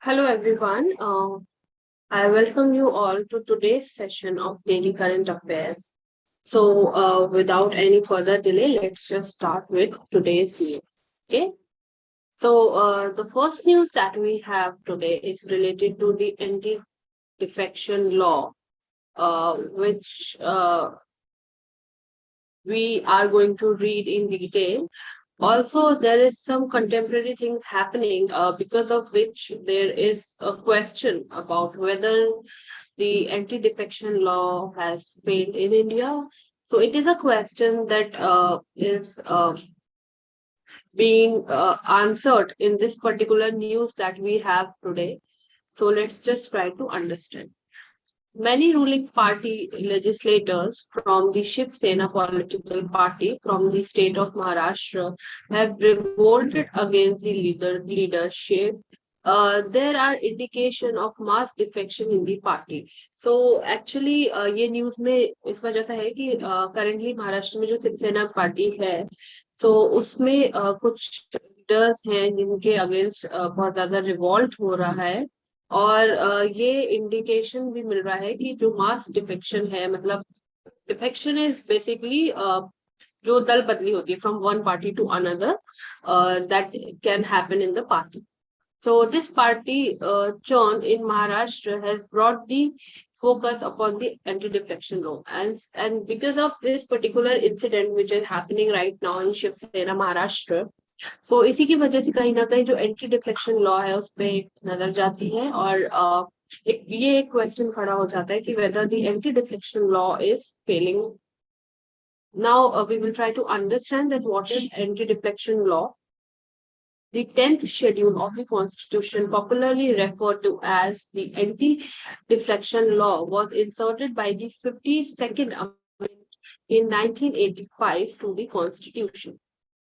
Hello everyone. I welcome you all to today's session of Daily Current Affairs. Without any further delay, let's just start with today's news. Okay. The first news that we have today is related to the Anti-Defection Law, which we are going to read in detail. Also, there is some contemporary things happening because of which there is a question about whether the anti-defection law has failed in India. So it is a question that is being answered in this particular news that we have today. So let's just try to understand. Many ruling party legislators from the Shiv Sena political party from the state of Maharashtra have revolted against the leadership. There are indication of mass defection in the party. So actually ये news में इस वजह से है कि currently Maharashtra में जो Shiv Sena party है तो उसमें कुछ लीडर्स हैं जिनके अगेंस्ट बहुत ज्यादा रिवॉल्ट हो रहा है और ये इंडिकेशन भी मिल रहा है कि जो मास डिफेक्शन है मतलब डिफेक्शन इज बेसिकली जो दल बदली होती है from one party to another that can happen in the party. So this party churn in Maharashtra has brought the focus upon the anti-deflection law, and because of this particular incident which is happening right now in Shiv Sena Maharashtra, so इसी की वजह से कहीं ना कहीं जो anti deflection law है उस पे नजर जाती है और ये एक क्वेश्चन खड़ा हो जाता है कि whether the anti-deflection law is failing. Now we will try to understand that what is anti-deflection law. The 10th schedule of the Constitution, popularly referred to as the Anti-Deflection Law, was inserted by the 52nd Amendment in 1985 to the Constitution.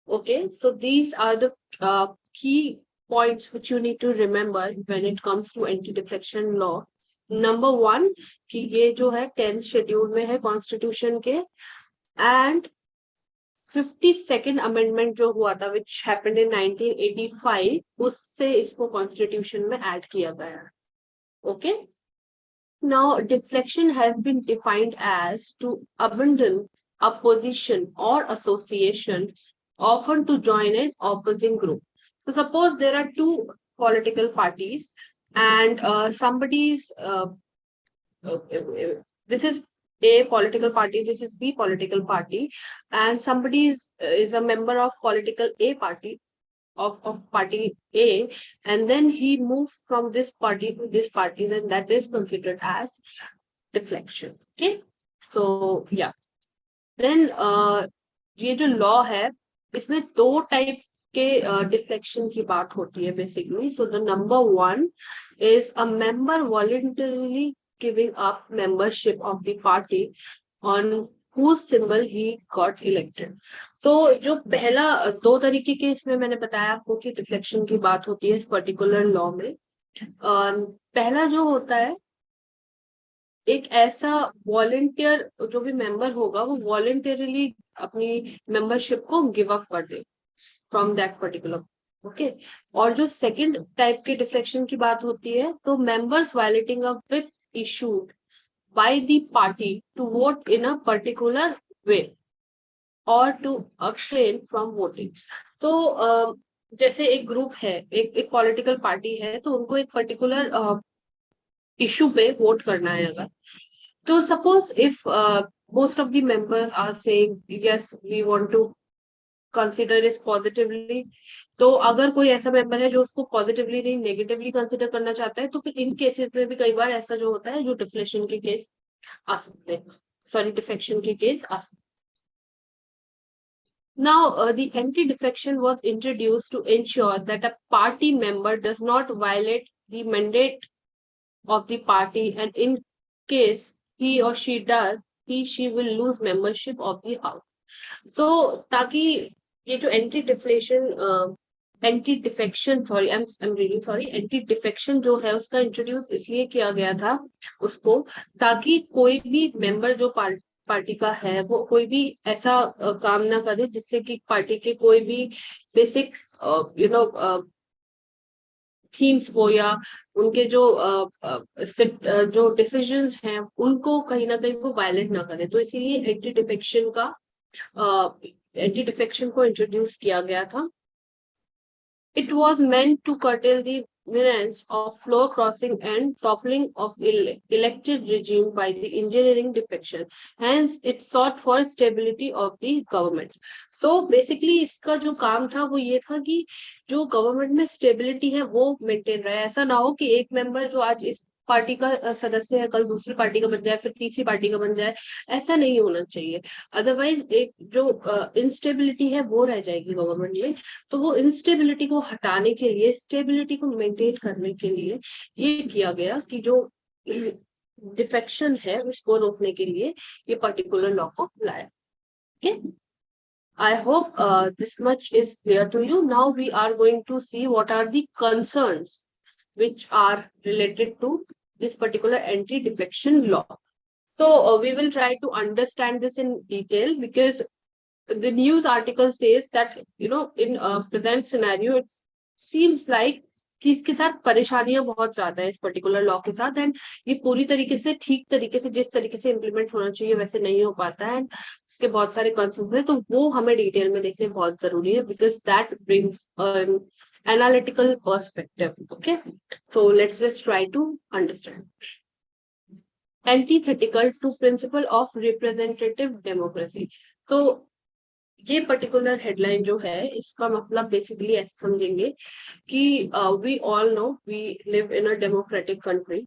Okay, so these are the key points which you need to remember when it comes to anti-deflection law. Number one, कि ये जो है 10th schedule में है Constitution के, and 52nd amendment जो हुआ था which happened in 1985 उससे इसको Constitution में add किया गया है. Okay. Now, deflection has been defined as to abandon a position or association, often to join an opposing group. So suppose there are two political parties and this is A political party, this is B political party, and somebody is a member of political A party, of party A, and then he moves from this party to this party, then that is considered as deflection. Okay, so yeah. Then ये जो law है इसमें दो type के deflection की बात होती है basically. So the number one is a member voluntarily giving up membership of the party on whose symbol he got elected. So जो पहला दो तरीके के इसमें मैंने बताया आपको कि डिफ्लेक्शन की बात होती है इस पर्टिकुलर लॉ में. पहला जो होता है एक ऐसा वॉलंटियर जो भी मेंबर होगा वो वॉलंटरली अपनी मेंबरशिप को गिव अप कर they from that particular. Okay, और जो सेकंड टाइप के डिफ्लेक्शन की बात होती है तो members violating a whip issued by the party to vote in a particular way or to abstain from voting. So जैसे एक ग्रुप है, एक पॉलिटिकल पार्टी है तो उनको एक पर्टिकुलर इशू पे वोट करना है. अगर तो suppose if most of the members are saying yes we want to consider this positively, तो अगर कोई ऐसा मेंबर है जो उसको पॉजिटिवली नहीं नेगेटिवली कंसिडर करना चाहता है तो फिर इन केसेस में भी कई बार ऐसा जो होता है जो डिफ्लेक्शन के केस आ सकते हैं, सॉरी डिफेक्शन के केस आ सकते हैं. Now, the anti-defection was introduced to ensure that a party member does not violate the mandate of the party, and in case he or she does, she will lose membership of the house. So, ताकि ये जो anti defection जो है उसका introduce इसलिए किया गया था उसको ताकि कोई भी मेंबर जो पार्टी का है वो कोई भी ऐसा काम ना करे जिससे कि पार्टी के कोई भी बेसिक थीम्स को या उनके जो डिसीजंस हैं उनको कहीं ना कहीं वो वायलेट ना करे, तो इसीलिए एंटी डिफेक्शन को इंट्रोड्यूस किया गया था. It was meant to curtail the menace of floor crossing and toppling of elected regime by the engineering defection. Hence, it sought for stability of the government. So basically, इसका जो काम था वो ये था कि जो गवर्नमेंट में स्टेबिलिटी है वो मेंटेन रहे. ऐसा ना हो कि एक मेंबर जो आज इस पार्टी का सदस्य है कल दूसरी पार्टी का बन जाए फिर तीसरी पार्टी का बन जाए. ऐसा नहीं होना चाहिए. अदरवाइज एक जो इंस्टेबिलिटी है वो रह जाएगी गवर्नमेंट में. तो वो इंस्टेबिलिटी को हटाने के लिए, स्टेबिलिटी को मेंटेन करने के लिए ये किया गया कि जो डिफेक्शन है उसको रोकने के लिए ये पर्टिकुलर लॉ को लाया. Okay, I hope this much is clear to you. Now we are going to see what are the concerns which are related to this particular anti-defection law. So we will try to understand this in detail because the news article says that in a present scenario it seems like कि इसके साथ परेशानियां बहुत ज्यादा है इस particular law के साथ. एंड ये पूरी तरीके से ठीक तरीके से जिस तरीके से इम्प्लीमेंट होना चाहिए वैसे नहीं हो पाता है. एंड इसके बहुत सारे कंसर्न्स हैं, तो वो हमें डिटेल में देखने बहुत जरूरी है because that brings analytical perspective. Okay, so let's just try to understand. Antithetical to principle of representative democracy. तो ये पर्टिकुलर हेडलाइन जो है इसका मतलब बेसिकली ऐसे समझेंगे कि we all know we live in a democratic country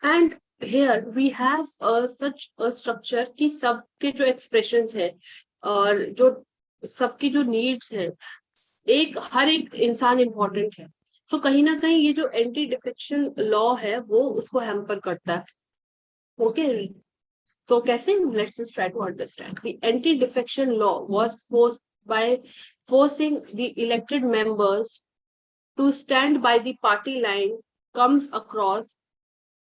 and here we have such a structure कि सबके जो एक्सप्रेशंस है और जो सबकी जो नीड्स है, हर एक इंसान इम्पोर्टेंट है. सो कहीं ना कहीं ये जो एंटी डिफेक्शन लॉ है वो उसको हैम्पर करता है. ओके, so कैसे? Let's just try to understand. The anti-defection law was forced by forcing the elected members to stand by the party line comes across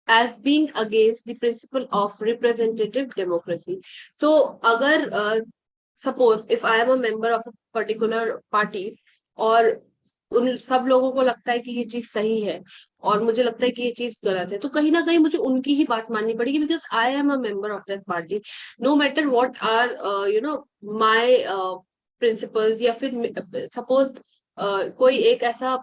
as being against the principle of representative democracy. So अगर suppose if I am a member of a particular party और उन सब लोगों को लगता है कि ये चीज सही है और मुझे लगता है कि ये चीज गलत है, तो कहीं ना कहीं मुझे उनकी ही बात माननी पड़ेगी because I am a member of that party. No matter what are my principles. या फिर सपोज कोई एक ऐसा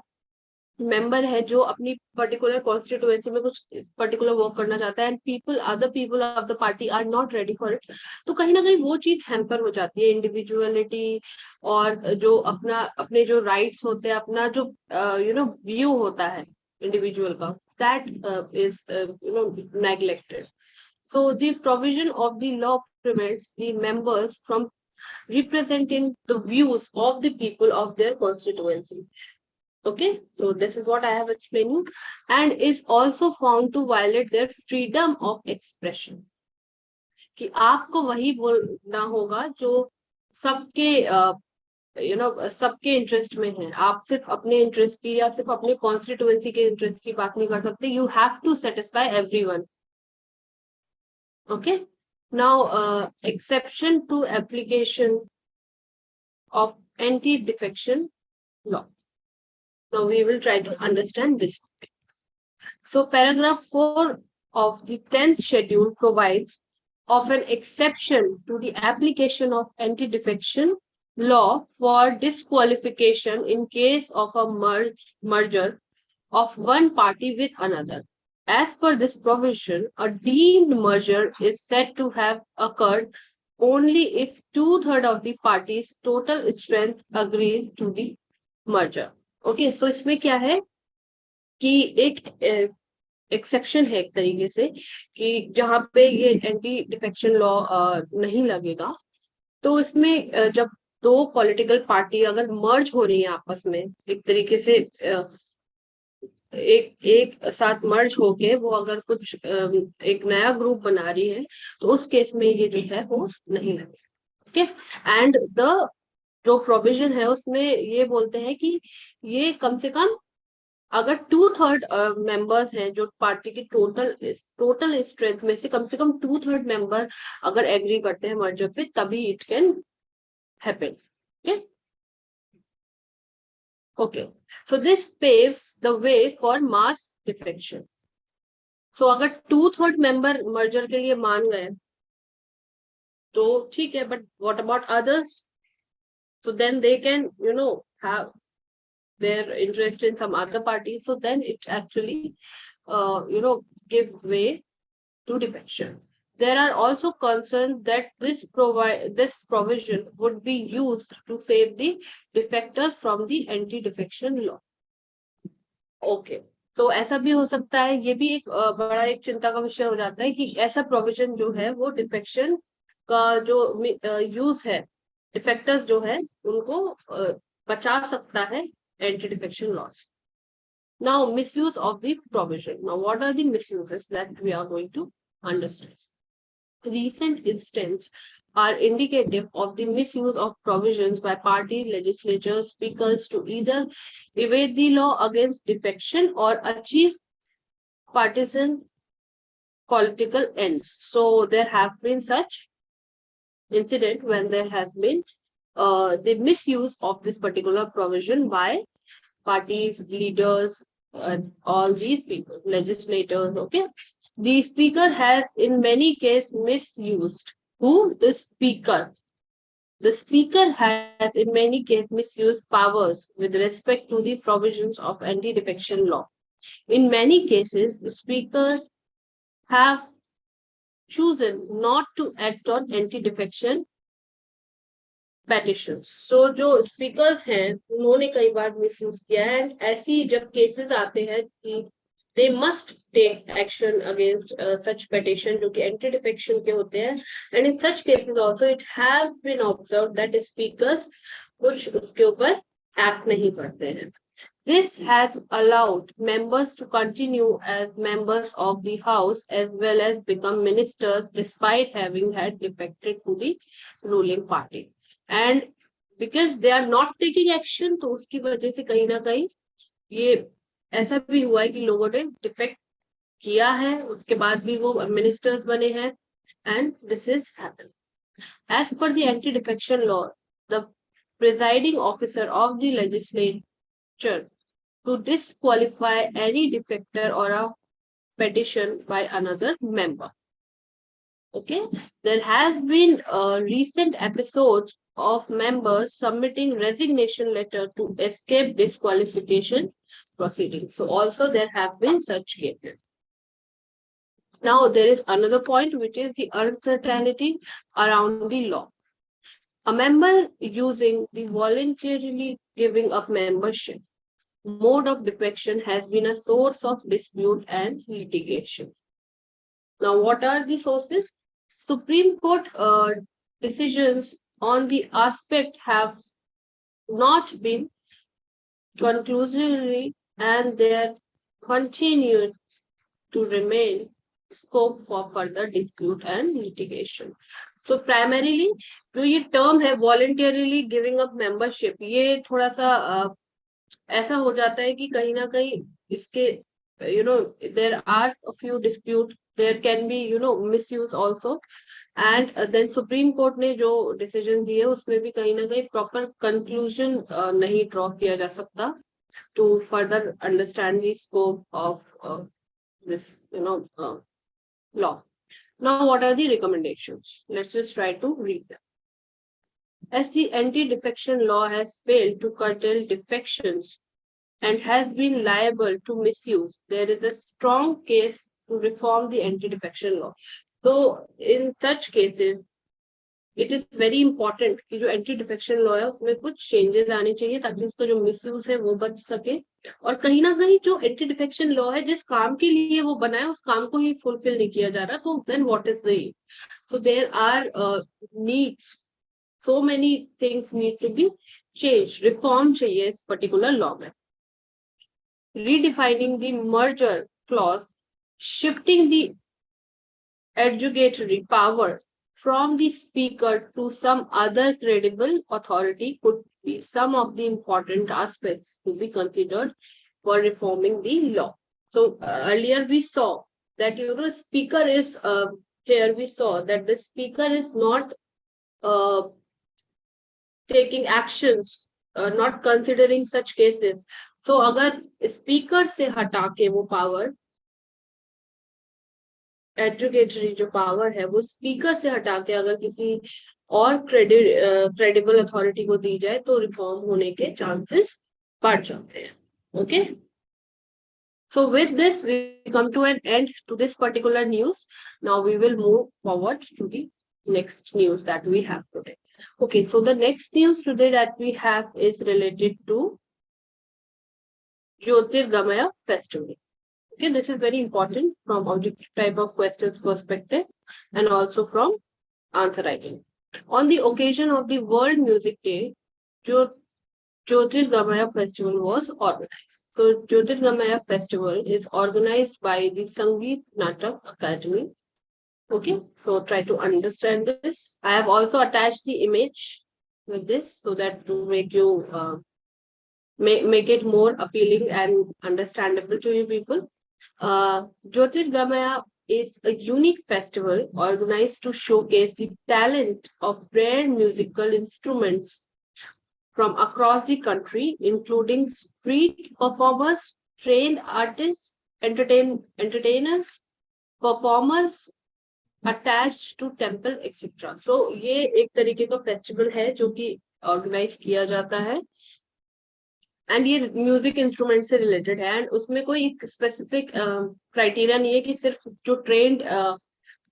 मेंबर है जो अपनी पर्टिकुलर कॉन्स्टिट्यूएंसी में कुछ पर्टिकुलर वर्क करना चाहता है and other people of the party are not ready for it. तो कहीं ना कहीं वो चीज हैम्पर हो जाती है इंडिविजुअलिटी और जो अपने जो राइट्स होते हैं, अपना जो व्यू होता है इंडिविजुअल का, that is neglected. So the provision of the law prevents the members from representing the views of the people of their constituency. Okay, so this is what I have explained you, and is also found to violate their freedom of expression. कि आपको वही बोलना होगा जो सबके सबके interest में है. आप सिर्फ अपने इंटरेस्ट की या सिर्फ अपने कॉन्स्टिट्यूएंसी के इंटरेस्ट की बात नहीं कर सकते. You have to satisfy everyone. Okay, now exception to application of anti-defection law. Now we will try to understand this. So paragraph 4 of the 10th schedule provides of an exception to the application of anti-defection law for disqualification in case of a merger of one party with another. As per this provision, a deemed merger is said to have occurred only if 2/3 of the party's total strength agrees to the merger. Okay, so इसमें क्या है कि एक exception है एक तरीके से कि जहां पे ये एंटी डिफेक्शन लॉ नहीं लगेगा. तो इसमें जब दो पॉलिटिकल पार्टी अगर मर्ज हो रही है आपस में एक तरीके से एक साथ मर्ज होके वो अगर कुछ एक नया ग्रुप बना रही है तो उस केस में ये जो है वो नहीं लगेगा. ओके, एंड द जो प्रोविजन है उसमें ये बोलते हैं कि ये कम से कम अगर 2/3 मेंबर्स हैं जो पार्टी की टोटल स्ट्रेंथ में से कम 2/3 मेंबर अगर एग्री करते हैं मर्जर पे तभी it can happen. Okay, Okay, so this paves the way for mass defection. So अगर 2/3 member merger के लिए मान गए तो ठीक है, but what about others? So then they can, have their interest in some other party. So then it actually, give way to defection. There are also concerns that this provision would be used to save the defectors from the anti-defection law. Okay, तो ऐसा भी हो सकता है, ये भी एक बड़ा एक चिंता का विषय हो जाता है कि ऐसा प्रोविजन जो है वो डिफेक्शन का जो यूज है, डिफेक्टर्स जो है उनको बचा सकता है anti defection loss. Now, misuse of the provision. Now, what are the misuses that we are going to understand? Recent instances are indicative of the misuse of provisions by parties, legislatures, speakers to either evade the law against defection or achieve partisan political ends. So there have been such incident when there has been the misuse of this particular provision by parties, leaders, all these people, legislators. Okay, the speaker has in many cases misused. Who? The speaker. The speaker has in many cases misused powers with respect to the provisions of anti-defection law. In many cases, the speaker have chosen not to act on anti-defection petitions. So जो speakers हैं उन्होंने कई बार misuse किया है, and ऐसी जब cases आते हैं कि they must take action against such petition जो कि anti-defection के होते हैं, and in such cases also it have been observed that speakers कुछ उसके ऊपर act नहीं करते हैं. This has allowed members to continue as members of the House as well as become ministers despite having had defected to the ruling party. And because they are not taking action, तो उसकी वजह से कहीं ना कहीं ये ऐसा भी हुआ है कि लोगों ने डिफेक्ट किया है, उसके बाद भी वो मिनिस्टर्स बने हैं, and this is happened. As per the anti-defection law, the presiding officer of the legislature to disqualify any defector or a petition by another member. Okay, there has been recent episodes of members submitting resignation letter to escape disqualification proceedings. So also there have been such cases. Now there is another point, which is the uncertainty around the law. A member using the voluntarily giving up membership mode of defection has been a source of dispute and litigation. Now, what are the sources? Supreme Court decisions on the aspect have not been conclusively, and there continued to remain scope for further dispute and litigation. So primarily जो ये term है voluntarily giving up membership, ये थोड़ा सा ऐसा हो जाता है कि कहीं ना कहीं इसके there are a few dispute, there can be misuse also, and then Supreme Court ने जो decision दिए उसमें भी कहीं ना कहीं proper conclusion नहीं draw किया जा सकता to further understand the scope of this law. Now, what are the recommendations? Let's just try to read them. As the anti-defection law has failed to curtail defections and has been liable to misuse, there is a strong case to reform the anti-defection law. So, in such cases, it is very important कि जो anti defection law है उसमें कुछ changes आने चाहिए ताकि इसका जो मिसयूज है वो बच सके, और कहीं ना कहीं जो एंटी डिफेक्शन लॉ है जिस काम के लिए वो बना है उस काम को ही फुलफिल नहीं किया जा रहा, तो then what is the, so there are needs, so many things need to be changed, reform चाहिए इस particular law में. Redefining the merger clause, shifting the adjudicatory power from the speaker to some other credible authority could be some of the important aspects to be considered for reforming the law. So earlier we saw that speaker is here we saw that the speaker is not taking actions not considering such cases. So अगर speaker से हटा के वो power, एडजुकेटरी जो power है वो speaker से हटा के अगर किसी और क्रेडिबल अथॉरिटी को दी जाए तो रिफॉर्म होने के चांसेस बढ़ जाते हैं. Okay. So with this, we come to an end to this particular news. Now we will move forward to the next news that we have today. Okay, so the next news today that we have is related to Jyotirgamaya festival. Okay, this is very important from objective type of questions perspective and also from answer writing. On the occasion of the World Music Day, Jyotirgamaya festival was organized. So Jyotirgamaya festival is organized by the Sangeet Natak Academy. Okay, so try to understand this. I have also attached the image with this so that to make you make it more appealing and understandable to you people. Jyotirgamaya is a unique festival organized to showcase the talent of rare musical instruments from across the country, including street performers, trained artists, entertainers, performers attached to temple, etc. So ये एक तरीके का festival है जो कि organise किया जाता है एंड ये म्यूजिक इंस्ट्रूमेंट से रिलेटेड है एंड उसमें कोई एक स्पेसिफिक क्राइटेरिया नहीं है कि सिर्फ जो ट्रेंड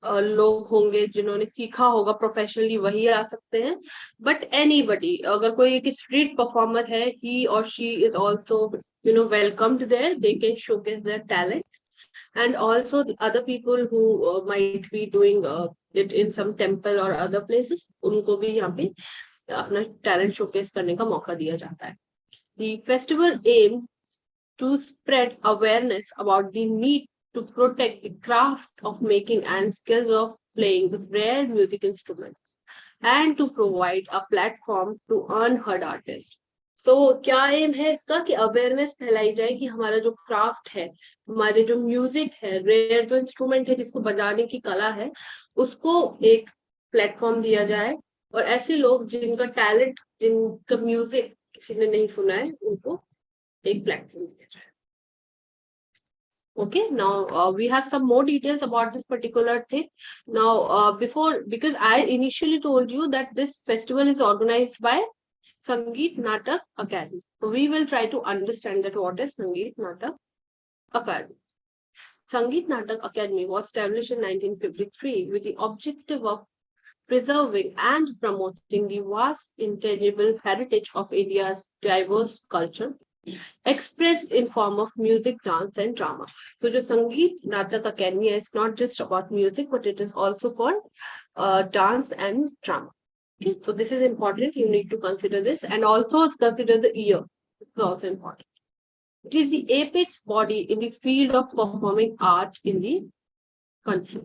लोग होंगे जिन्होंने सीखा होगा प्रोफेशनली वही आ सकते हैं, बट एनीबडी, अगर कोई एक स्ट्रीट परफॉर्मर है, ही और she is also welcomed there, they can showcase their talent and also the other people who might be doing it in some temple or other places, उनको भी यहाँ पे अपना टैलेंट शोकेस करने का मौका दिया जाता है. The festival aims to spread awareness about the need to protect the craft of making and skills of playing the rare music instruments and to provide a platform to unheard artists. So क्या M है इसका कि awareness फैलाई जाए कि हमारा जो craft है, हमारे जो म्यूजिक है, रेयर जो इंस्ट्रूमेंट है जिसको बजाने की कला है, उसको एक प्लेटफॉर्म दिया जाए और ऐसे लोग जिनका टैलेंट, जिनका म्यूजिक किसी ने नहीं सुना है, उनको एक प्लेटफॉर्म दिया जाए. Okay, now we have some more details about this particular thing. Now, because I initially told you that this festival is organized by Sangeet Natak Academy. So we will try to understand that what is Sangeet Natak Academy. Sangeet Natak Academy was established in 1953 with the objective of preserving and promoting the vast intangible heritage of India's diverse culture, expressed in form of music, dance, and drama. So, the Sangeet Natak Academy is not just about music, but it is also for dance and drama. Okay, so this is important. You need to consider this, and also consider the year. This is also important. It is the apex body in the field of performing art in the country.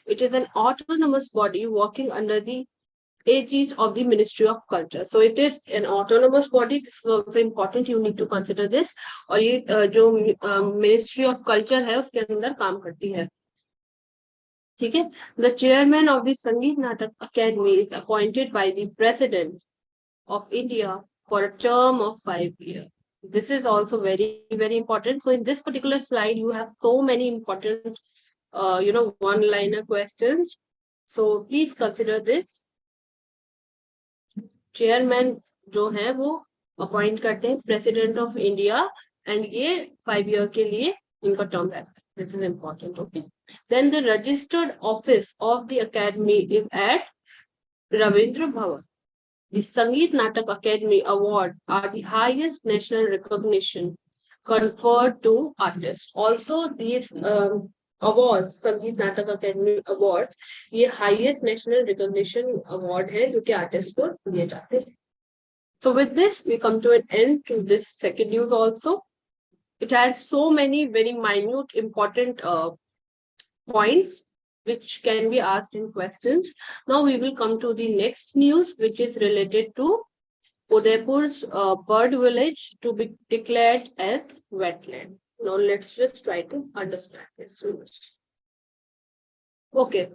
It is an autonomous body working under the aegis of the Ministry of Culture. So it is an autonomous body. This is also important. You need to consider this. और ये जो Ministry of Culture है उसके अंदर काम करती है. ठीक है. The chairman of the Sangeet Natak Academy is appointed by the President of India for a term of 5 years. This is also very, very important. So in this particular slide, you have so many important, one-liner questions. So please consider this. Chairman जो है वो appoint करते हैं president of India and ये 5 year के लिए इनका term रहता है. This is important. Okay. Then the registered office of the academy is at Rabindra Bhavan. The Sangeet Natak Academy Award are the highest national recognition conferred to artists. Also, these awards, Sangeet Natak Academy Awards, ये highest national recognition award है जो कि artists को दिए जाते हैं. So with this, we come to an end to this second news also. It has so many very minute important points which can be asked in questions. Now we will come to the next news, which is related to Udaipur's bird village to be declared as wetland. Now let's just try to understand this news. Okay.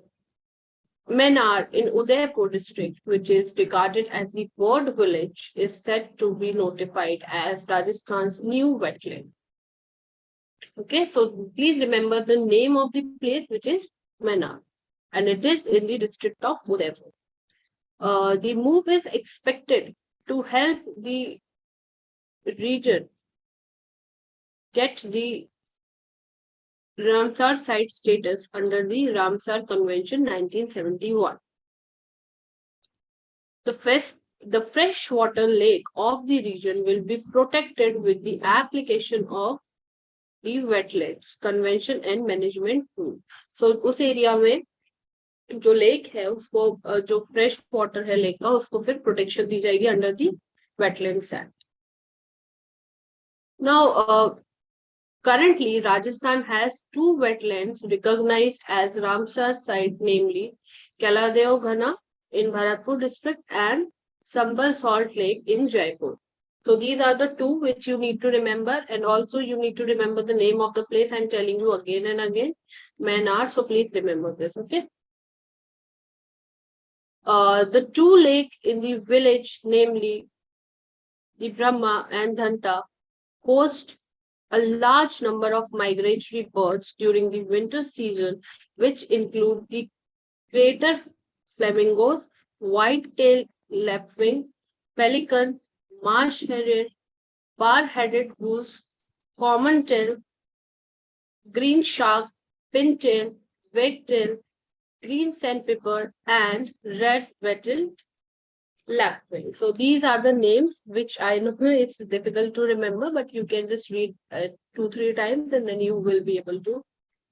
Menar in Udaipur district, which is regarded as the bird village, is said to be notified as Rajasthan's new wetland. Okay, so please remember the name of the place, which is Menar, and it is in the district of Udaipur. The move is expected to help the region get the Ramsar site status under the Ramsar Convention 1971. The freshwater lake of the region will be protected with the application of the Wetlands Convention and Management Rule. So उस area में जो lake है उसको जो fresh water है lake का उसको फिर प्रोटेक्शन दी जाएगी under the wetlands act. Now, currently, Rajasthan has two wetlands recognized as Ramsar site, namely Kaladev Ghana in Bharatpur district and Sambal Salt Lake in Jaipur. So these are the two which you need to remember, and also you need to remember the name of the place. I'm telling you again and again, Manar. So please remember this, okay? The two lakes in the village, namely the Brahma and Dhanta, host a large number of migratory birds during the winter season, which include the greater flamingos, white-tailed lapwing, pelican, marsh heron, bar-headed goose, common tail, green shark, pintail, wagtail, green sandpiper, and red-wetted lapwing. So these are the names which I know it's difficult to remember, but you can just read 2-3 times and then you will be able to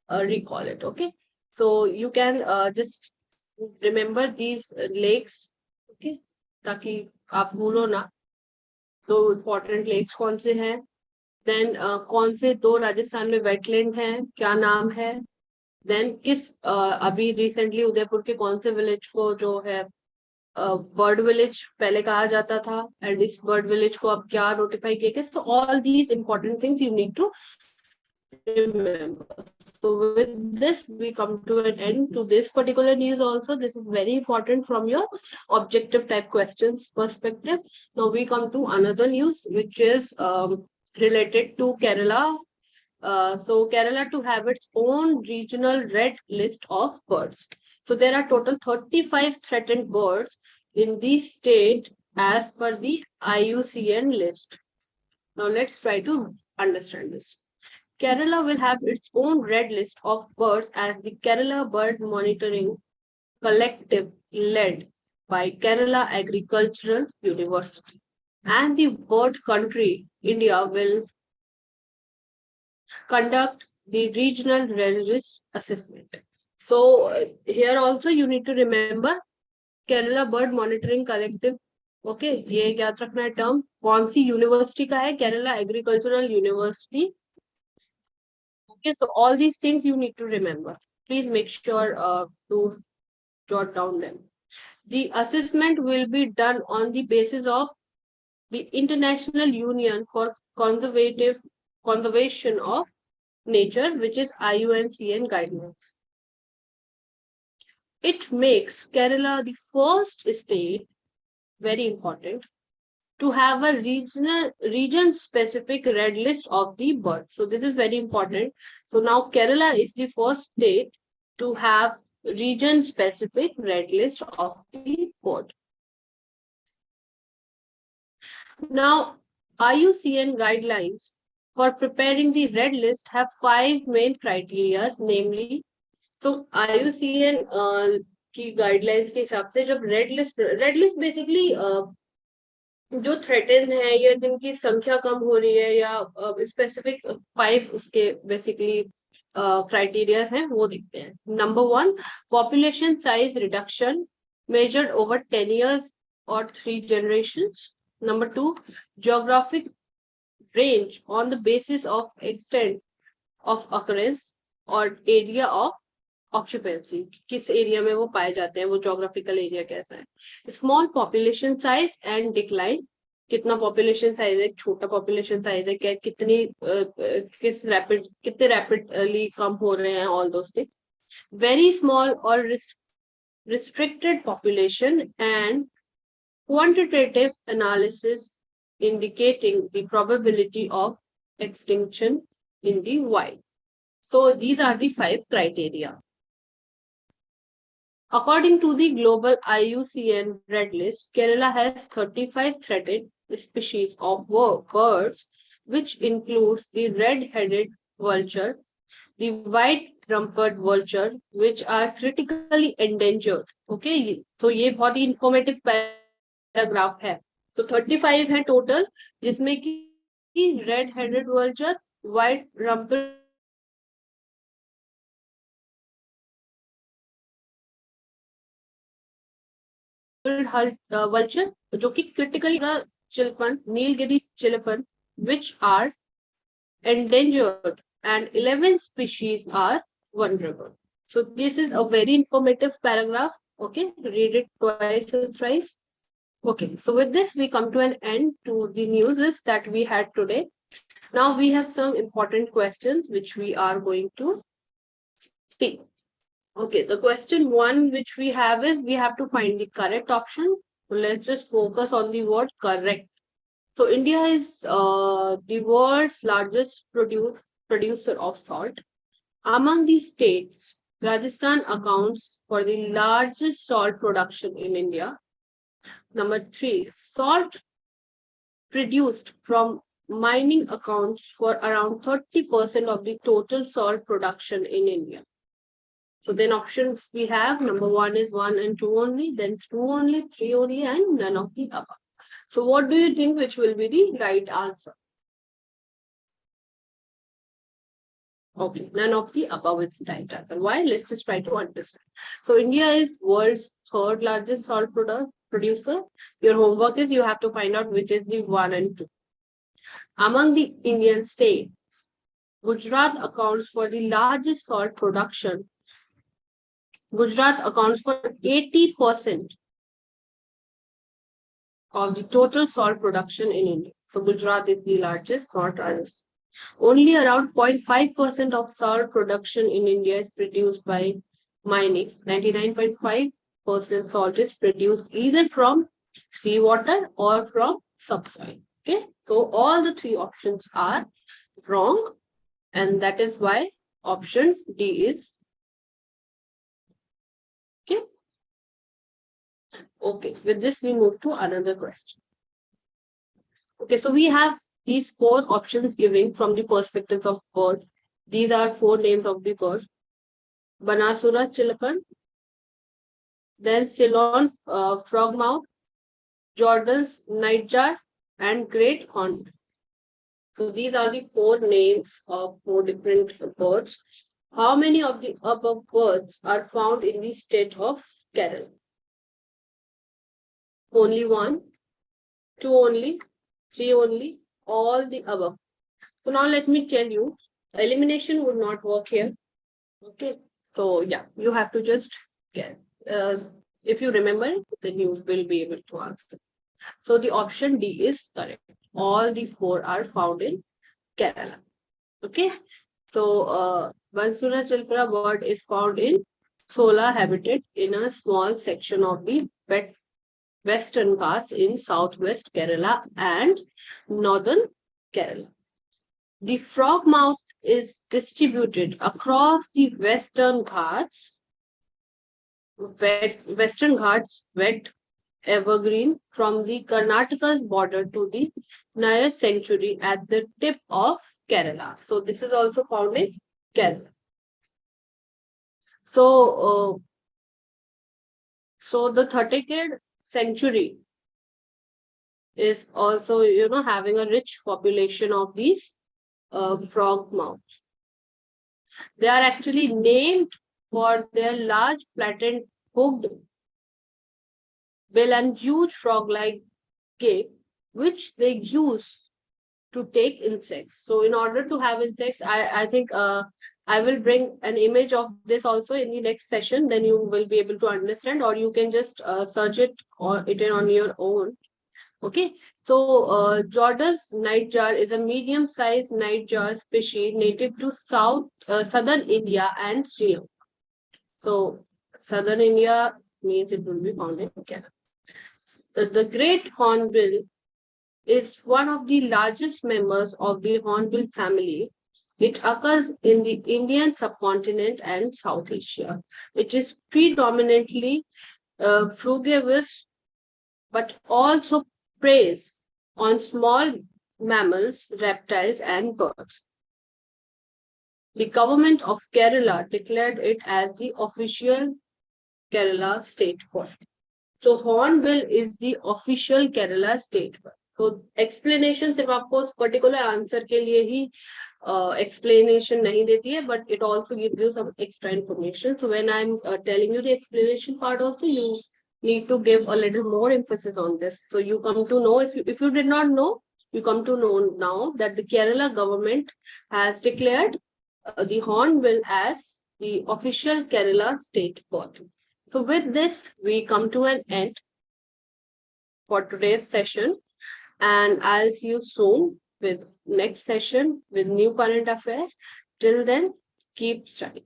recall it. Okay, so you can just remember these lakes. Okay, ताकि आप भूलो ना. तो important lakes कौन से हैं, then कौन से दो राजस्थान में wetland हैं, क्या नाम है, then किस अभी recently उदयपुर के कौन से village को जो है बर्ड विलेज पहले कहा जाता था, एंड इस बर्ड विलेज को अब क्या नोटिफाई किया गया. So all these important things you need to remember. So with this we come to an end to this particular news also. This is very important from your objective type questions perspective. Now we come to another news which is related to Kerala. So Kerala to have its own regional red list of birds. So there are total 35 threatened birds in the state as per the IUCN list. Now let's try to understand this. Kerala will have its own red list of birds as the Kerala Bird Monitoring Collective led by Kerala Agricultural University. And the bird country, India, will conduct the regional red list assessment. So here also you need to remember Kerala Bird Monitoring Collective. Okay, ये याद रखना है term. कौन सी university का है? Kerala Agricultural University. Okay, so all these things you need to remember. Please make sure to jot down them. The assessment will be done on the basis of the International Union for Conservation of Nature, which is Iucn guidelines. It makes Kerala the first state, very important, to have a region-specific red list of the birds. So this is very important. So now Kerala is the first state to have region-specific red list of the bird. Now, IUCN guidelines for preparing the red list have 5 main criteria, namely, so IUCN की guidelines के हिसाब से जब red list basically जो threaten है या जिनकी संख्या कम हो रही है या स्पेसिफिक 5 उसके बेसिकली क्राइटेरिया हैं वो दिखते हैं. Number 1, population size reduction measured over 10 years or 3 generations. Number 2, geographic range on the basis of extent of occurrence or area of occupancy. किस एरिया में वो पाए जाते हैं, वो जोग्राफिकल एरिया कैसा है. Small population size and decline, कितना पॉपुलेशन साइज है, छोटा पॉपुलेशन साइज है, क्या कितनी कितने रैपिडली कम हो रहे हैं, all those things. Very small और restricted population, and quantitative analysis indicating the probability of extinction in the wild. So these are the 5 criteria. According to the global IUCN Red List, Kerala has 35 threatened species of birds, which includes the red-headed vulture, the white-rumpered vulture, which are critically endangered. Okay, so ये बहुत ही informative paragraph है. So 35 है total, जिसमें कि red-headed vulture, white-rumpered vulture, जो कि critically चिलपन, Nilgiri चिलपन, which are endangered, and 11 species are vulnerable. So this is a very informative paragraph. Okay, read it twice or thrice. Okay, so with this we come to an end to the news that we had today. Now we have some important questions which we are going to see. Okay, the question 1 which we have is we have to find the correct option. So let's just focus on the word correct. So India is the world's largest producer of salt. Among these states, Rajasthan accounts for the largest salt production in India. Number 3, salt produced from mining accounts for around 30% of the total salt production in India. So then options we have, number 1 is 1 and 2 only, then 2 only, 3 only, and none of the above. So what do you think which will be the right answer? Okay, none of the above is the right answer. Why? Let's just try to understand. So India is world's 3rd largest salt producer. Your homework is you have to find out which is the 1 and 2. Among the Indian states, Gujarat accounts for the largest salt production. Gujarat accounts for 80% of the total salt production in India. So Gujarat is the largest, not Rajasthan. Only around 0.5% of salt production in India is produced by mining. 99.5% salt is produced either from seawater or from subsoil. Okay, so all the 3 options are wrong, and that is why option D is okay. Okay, with this we move to another question. Okay, so we have these 4 options giving from the perspectives of bird. These are 4 names of the bird. Banasura Chilapan, then Ceylon frogmouth, Jordan's nightjar, and great horned. So these are the 4 names of 4 different birds. How many of the above birds are found in the state of Kerala? Only 1, 2 only, 3 only, all the above. So now let me tell you, elimination would not work here. Okay, so yeah, you have to just get, if you remember it, then you will be able to answer. So the option D is correct. All the 4 are found in Kerala. Okay, so Bansura Chilpra bird is found in Sola habitat in a small section of the Western Ghats in southwest Kerala and northern Kerala. The frogmouth is distributed across the Western Ghats, wet evergreen from the Karnataka's border to the Naya sanctuary at the tip of Kerala. So this is also found in Kerala. So, so the Thateked sanctuary is also, having a rich population of these frogmouths. They are actually named for their large flattened hooked bill and huge frog-like gape, which they use to take insects. So in order to have insects, I think I will bring an image of this also in the next session. Then you will be able to understand, or you can just search it or it on your own. Okay, so Jordan's nightjar is a medium-sized nightjar species native to southern India and Sri Lanka. So southern India, means it will be found in Kerala. The Great Hornbill is one of the largest members of the hornbill family. It occurs in the Indian subcontinent and South Asia. It is predominantly frugivorous, but also preys on small mammals, reptiles, and birds. The government of Kerala declared it as the official Kerala state bird. So hornbill is the official Kerala state bird. So explanation सिर्फ आपको उस particular answer के लिए ही explanation नहीं देती है, but it also gives you some extra information. So when I'm telling you the explanation part also, you need to give a little more emphasis on this. So you come to know, if you did not know, you come to know now that the Kerala government has declared the hornbill as the official Kerala state bird. So with this, we come to an end for today's session, and I'll see you soon with next session with new current affairs. Till then, keep studying.